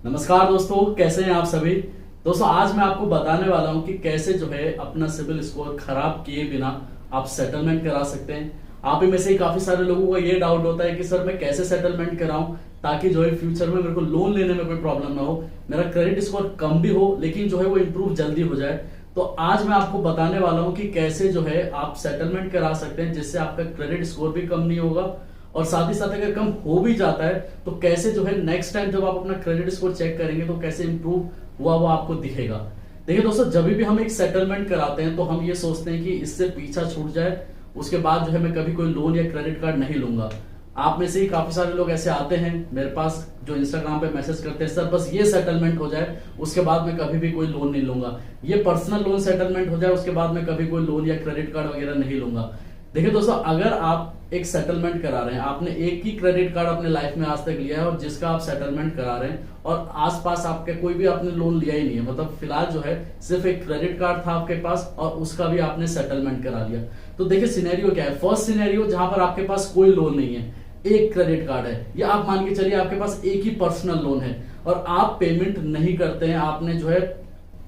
नमस्कार दोस्तों, कैसे हैं आप सभी। दोस्तों आज मैं आपको बताने वाला हूं कि कैसे जो है अपना सिविल स्कोर खराब किए बिना आप सेटलमेंट करा सकते हैं। आप ही में से ही काफी सारे लोगों को ये डाउट होता है कि सर मैं कैसे सेटलमेंट कराऊं ताकि जो है फ्यूचर में मेरे को लोन लेने में कोई प्रॉब्लम ना हो, मेरा क्रेडिट स्कोर कम भी हो लेकिन जो है वो इम्प्रूव जल्दी हो जाए। तो आज मैं आपको बताने वाला हूं कि कैसे जो है आप सेटलमेंट करा सकते हैं जिससे आपका क्रेडिट स्कोर भी कम नहीं होगा और साथ ही साथ अगर कम हो भी जाता है तो कैसे जो है नेक्स्ट टाइम जब आप अपना क्रेडिट स्कोर चेक करेंगे तो कैसे इंप्रूव हुआ वो आपको दिखेगा। देखिए दोस्तों, जब भी हम एक सेटलमेंट कराते हैं तो हम ये सोचते हैं कि इससे पीछा छूट जाए, उसके बाद जो है मैं कभी कोई लोन या क्रेडिट कार्ड नहीं लूंगा। आप में से ही काफी सारे लोग ऐसे आते हैं मेरे पास जो इंस्टाग्राम पे मैसेज करते हैं, सर बस ये सेटलमेंट हो जाए उसके बाद मैं कभी भी कोई लोन नहीं लूंगा, ये पर्सनल लोन सेटलमेंट हो जाए उसके बाद मैं कभी कोई लोन या क्रेडिट कार्ड वगैरह नहीं लूंगा। देखिए दोस्तों, अगर आप एक सेटलमेंट करा रहे हैं, आपने एक ही क्रेडिट कार्ड अपने लाइफ में आज तक लिया है और जिसका आप सेटलमेंट करा रहे हैं और आसपास आपके कोई भी आपने लोन लिया ही नहीं है, मतलब फिलहाल जो है सिर्फ एक क्रेडिट कार्ड था आपके पास और उसका भी आपने सेटलमेंट करा लिया, तो देखिए सिनेरियो क्या है। फर्स्ट सिनेरियो जहां पर आपके पास कोई लोन नहीं है, एक क्रेडिट कार्ड है या आप मान के चलिए आपके पास एक ही पर्सनल लोन है और आप पेमेंट नहीं करते हैं, आपने जो है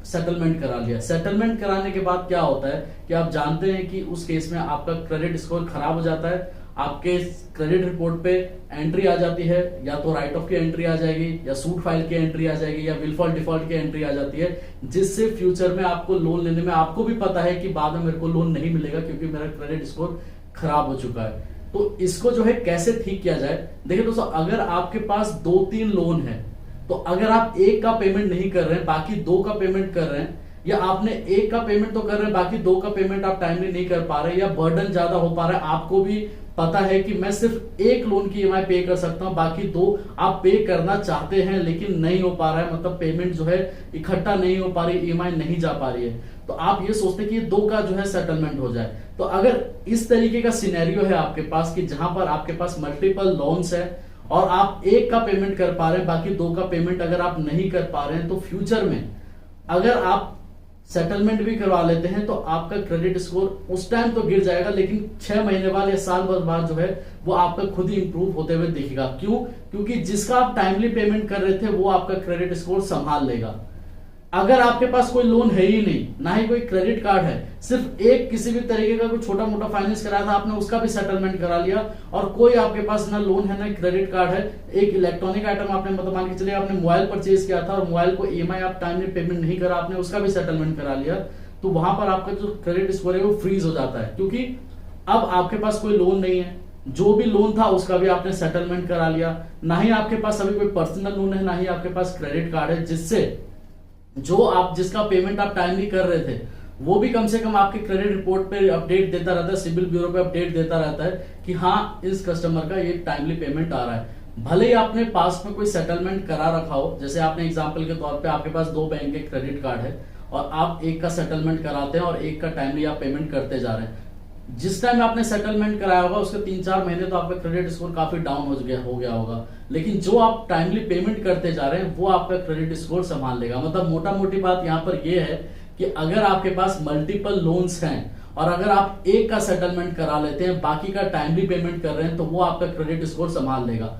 सेटलमेंट करा लिया। सेटलमेंट कराने के बाद क्या होता है कि आप जानते हैं कि उस केस में आपका क्रेडिट स्कोर खराब हो जाता है, आपके क्रेडिट रिपोर्ट पे एंट्री आ जाती है, या तो राइट ऑफ की एंट्री आ जाएगी या सूट फाइल की एंट्री आ जाएगी या विल डिफॉल्ट की एंट्री आ जाती है, जिससे फ्यूचर में आपको लोन लेने में आपको भी पता है कि बाद में मेरे को लोन नहीं मिलेगा क्योंकि मेरा क्रेडिट स्कोर खराब हो चुका है। तो इसको जो है कैसे ठीक किया जाए। देखिए दोस्तों, अगर आपके पास 2-3 लोन है तो अगर आप एक का पेमेंट नहीं कर रहे हैं बाकी 2 का पेमेंट कर रहे हैं, या आपने एक का पेमेंट तो कर रहे हैं बाकी 2 का पेमेंट आप टाइमली नहीं कर पा रहे, या बर्डन ज्यादा हो पा रहा है, आपको भी पता है कि मैं सिर्फ एक लोन की ईएमआई पे कर सकता हूं, बाकी 2 आप पे करना चाहते हैं लेकिन नहीं हो पा रहा है, मतलब पेमेंट जो है इकट्ठा नहीं हो पा रही, ईएमआई नहीं जा पा रही है, तो आप ये सोचते हैं कि 2 का जो है सेटलमेंट हो जाए। तो अगर इस तरीके का सिनेरियो है आपके पास कि जहां पर आपके पास मल्टीपल लोन्स है और आप एक का पेमेंट कर पा रहे हैं बाकी 2 का पेमेंट अगर आप नहीं कर पा रहे हैं, तो फ्यूचर में अगर आप सेटलमेंट भी करवा लेते हैं तो आपका क्रेडिट स्कोर उस टाइम तो गिर जाएगा लेकिन 6 महीने बाद या साल भर बाद जो है वो आपका खुद ही इंप्रूव होते हुए दिखेगा। क्यों? क्योंकि जिसका आप टाइमली पेमेंट कर रहे थे वो आपका क्रेडिट स्कोर संभाल लेगा। अगर आपके पास कोई लोन है ही नहीं, ना ही कोई क्रेडिट कार्ड है, सिर्फ एक किसी भी तरीके का कोई छोटा मोटा फाइनेंस कराया था आपने, उसका भी सेटलमेंट करा लिया और कोई आपके पास ना लोन है ना क्रेडिट कार्ड है, एक इलेक्ट्रॉनिक आइटम आपने मतलब मान के चलिए आपने मोबाइल परचेज किया था और मोबाइल को ईएमआई आप टाइम में पेमेंट नहीं करा, आपने उसका भी सेटलमेंट करा लिया, तो वहां पर आपका जो क्रेडिट स्कोर है वो फ्रीज हो जाता है क्योंकि अब आपके पास कोई लोन नहीं है, जो भी लोन था उसका भी आपने सेटलमेंट करा लिया, ना ही आपके पास अभी कोई पर्सनल लोन है ना ही आपके पास क्रेडिट कार्ड है, जिससे जो आप जिसका पेमेंट आप टाइमली कर रहे थे वो भी कम से कम आपके क्रेडिट रिपोर्ट पे अपडेट देता रहता है, सिविल ब्यूरो पे अपडेट देता रहता है कि हाँ इस कस्टमर का ये टाइमली पेमेंट आ रहा है। भले ही आपने पास में कोई सेटलमेंट करा रखा हो, जैसे आपने एग्जांपल के तौर पे आपके पास 2 बैंक के क्रेडिट कार्ड है और आप एक का सेटलमेंट कराते हैं और एक का टाइमली आप पेमेंट करते जा रहे हैं, जिस टाइम आपने सेटलमेंट कराया होगा उसके 3-4 महीने तो आपका क्रेडिट स्कोर काफी डाउन हो गया होगा, लेकिन जो आप टाइमली पेमेंट करते जा रहे हैं वो आपका क्रेडिट स्कोर संभाल लेगा। मतलब मोटा मोटी बात यहाँ पर यह है कि अगर आपके पास मल्टीपल लोन्स हैं और अगर आप एक का सेटलमेंट करा लेते हैं बाकी का टाइमली पेमेंट कर रहे हैं तो वो आपका क्रेडिट स्कोर संभाल लेगा।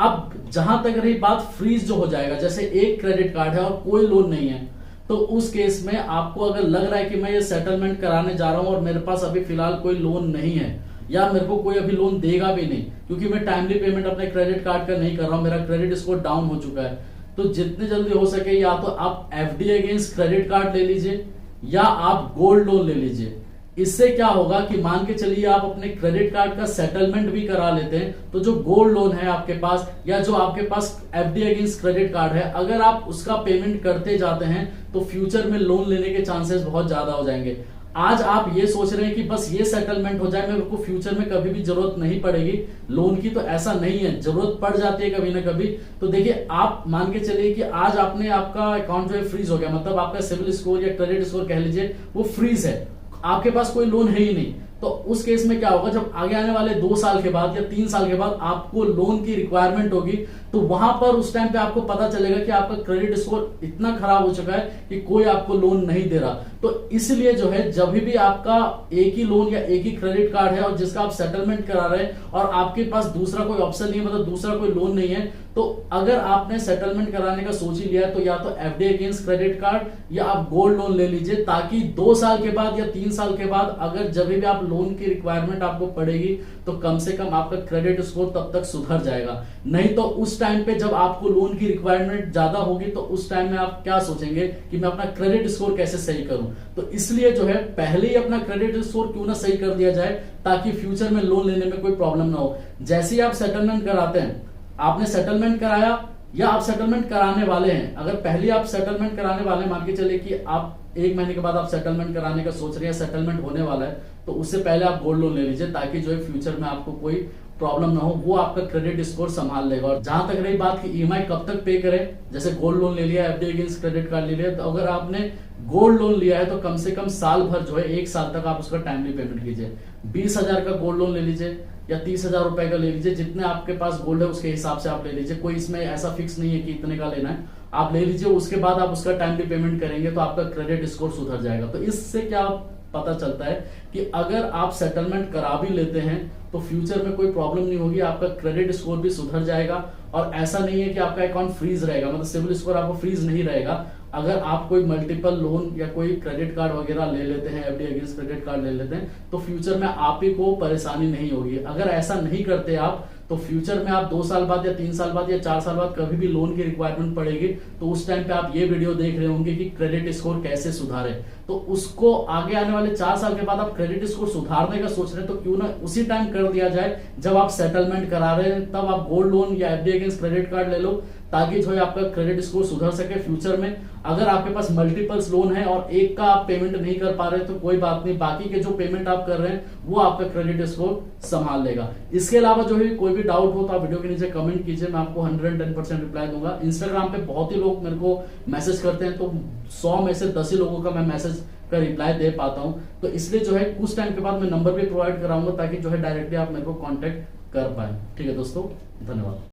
अब जहां तक रही बात फ्रीज जो हो जाएगा, जैसे एक क्रेडिट कार्ड है और कोई लोन नहीं है, तो उस केस में आपको अगर लग रहा है कि मैं ये सेटलमेंट कराने जा रहा हूं और मेरे पास अभी फिलहाल कोई लोन नहीं है या मेरे को कोई अभी लोन देगा भी नहीं क्योंकि मैं टाइमली पेमेंट अपने क्रेडिट कार्ड का नहीं कर रहा हूं, मेरा क्रेडिट स्कोर डाउन हो चुका है, तो जितने जल्दी हो सके या तो आप एफडी अगेंस्ट क्रेडिट कार्ड ले लीजिए या आप गोल्ड लोन ले लीजिए। इससे क्या होगा कि मान के चलिए आप अपने क्रेडिट कार्ड का सेटलमेंट भी करा लेते हैं तो जो गोल्ड लोन है आपके पास या जो आपके पास एफडी अगेंस्ट क्रेडिट कार्ड है, अगर आप उसका पेमेंट करते जाते हैं तो फ्यूचर में लोन लेने के चांसेस बहुत ज्यादा हो जाएंगे। आज आप ये सोच रहे हैं कि बस ये सेटलमेंट हो जाए, मेरे को फ्यूचर में कभी भी जरूरत नहीं पड़ेगी लोन की, तो ऐसा नहीं है, जरूरत पड़ जाती है कभी ना कभी। तो देखिए आप मान के चलिए कि आज आपने आपका अकाउंट जो है फ्रीज हो गया, मतलब आपका सिविल स्कोर या क्रेडिट स्कोर कह लीजिए वो फ्रीज है, आपके पास कोई लोन है ही नहीं, तो उस केस में क्या होगा, जब आगे आने वाले 2 साल के बाद या 3 साल के बाद आपको लोन की रिक्वायरमेंट होगी तो वहां पर उस टाइम पे आपको पता चलेगा कि आपका क्रेडिट स्कोर इतना खराब हो चुका है कि कोई आपको लोन नहीं दे रहा। तो इसलिए जो है जब भी आपका एक ही लोन या एक ही क्रेडिट कार्ड है और जिसका आप सेटलमेंट करा रहे हैं और आपके पास दूसरा कोई ऑप्शन नहीं है, मतलब दूसरा कोई लोन नहीं है, तो अगर आपने सेटलमेंट कराने का सोच ही लिया है तो या तो एफडी अगेंस्ट क्रेडिट कार्ड या आप गोल्ड लोन ले लीजिए, ताकि 2 साल के बाद या 3 साल के बाद अगर जब भी आप लोन की रिक्वायरमेंट आपको पड़ेगी तो कम से कम आपका क्रेडिट स्कोर तब तक सुधर जाएगा। नहीं तो उस टाइम पे जब आपको लोन की रिक्वायरमेंट ज्यादा होगी तो उस टाइम में आप क्या सोचेंगे कि मैं अपना क्रेडिट स्कोर कैसे सही करूं। तो इसलिए जो है पहले ही अपना क्रेडिट स्कोर क्यों ना सही कर दिया जाए, ताकि फ्यूचर में लोन लेने में कोई प्रॉब्लम ना हो। जैसे ही आप सेटलमेंट कराते हैं, आपने सेटलमेंट कराया या आप सेटलमेंट कराने वाले हैं, अगर पहले आप सेटलमेंट कराने वाले हैं, मान के चलिए कि आप 1 महीने के बाद आप सेटलमेंट कराने का सोच रहे हैं, सेटलमेंट होने वाला है, तो उससे पहले आप गोल्ड लोन ले लीजिए, ताकि जो है फ्यूचर में आपको कोई प्रॉब्लम ना हो, वो आपका क्रेडिट स्कोर संभाल लेगा। और जहां तक रही बात की ईएमआई कब तक पे करें, जैसे गोल्ड लोन ले लिया, एफडी अगेंस्ट क्रेडिट कार्ड ले लिया, तो अगर आपने गोल्ड लोन लिया है तो कम से कम साल भर जो है 1 साल तक आप उसका टाइमली पेमेंट कीजिए। 20,000 का गोल्ड लोन ले लीजिए या 30,000 रुपए का ले लीजिए, जितने आपके पास गोल्ड है उसके हिसाब से आप ले लीजिए, कोई इसमें ऐसा फिक्स नहीं है कि इतने का लेना है, आप ले लीजिए। उसके बाद आप उसका टाइमली पेमेंट करेंगे तो आपका क्रेडिट स्कोर सुधर जाएगा। तो इससे क्या पता चलता है कि अगर आप सेटलमेंट करा भी लेते हैं तो फ्यूचर में कोई प्रॉब्लम नहीं होगी, आपका क्रेडिट स्कोर भी सुधर जाएगा। और ऐसा नहीं है कि आपका अकाउंट फ्रीज रहेगा, मतलब सिविल स्कोर आपको फ्रीज नहीं रहेगा। अगर आप कोई मल्टीपल लोन या कोई क्रेडिट कार्ड वगैरह ले लेते हैं, एफडी अगेंस्ट क्रेडिट कार्ड ले लेते हैं, तो फ्यूचर में आप ही को परेशानी नहीं होगी। अगर ऐसा नहीं करते आप तो फ्यूचर में आप 2 साल बाद या 3 साल बाद या 4 साल बाद कभी भी लोन की रिक्वायरमेंट पड़ेगी तो उस टाइम पे आप ये वीडियो देख रहे होंगे कि क्रेडिट स्कोर कैसे सुधारे। तो उसको आगे आने वाले 4 साल के बाद आप क्रेडिट स्कोर सुधारने का सोच रहे हैं, तो क्यों ना उसी टाइम कर दिया जाए जब आप सेटलमेंट करा रहे हैं, तब आप गोल्ड लोन या एफडी अगेंस्ट क्रेडिट कार्ड ले लो, ताकि जो है आपका क्रेडिट स्कोर सुधर सके फ्यूचर में। अगर आपके पास मल्टीपल्स लोन है और एक का आप पेमेंट नहीं कर पा रहे तो कोई बात नहीं, बाकी के जो पेमेंट आप कर रहे हैं वो आपका क्रेडिट स्कोर संभाल लेगा। इसके अलावा जो है कोई भी डाउट हो तो आप वीडियो के नीचे कमेंट कीजिए, मैं आपको 110% रिप्लाई दूंगा। इंस्टाग्राम पे बहुत ही लोग मेरे को मैसेज करते हैं, तो 100 में से 10 ही लोगों का मैं मैसेज का रिप्लाई दे पाता हूं। तो इसलिए जो है कुछ टाइम के बाद मैं नंबर भी प्रोवाइड कराऊंगा, ताकि जो है डायरेक्टली आप मेरे को कॉन्टेक्ट कर पाए। ठीक है दोस्तों, धन्यवाद।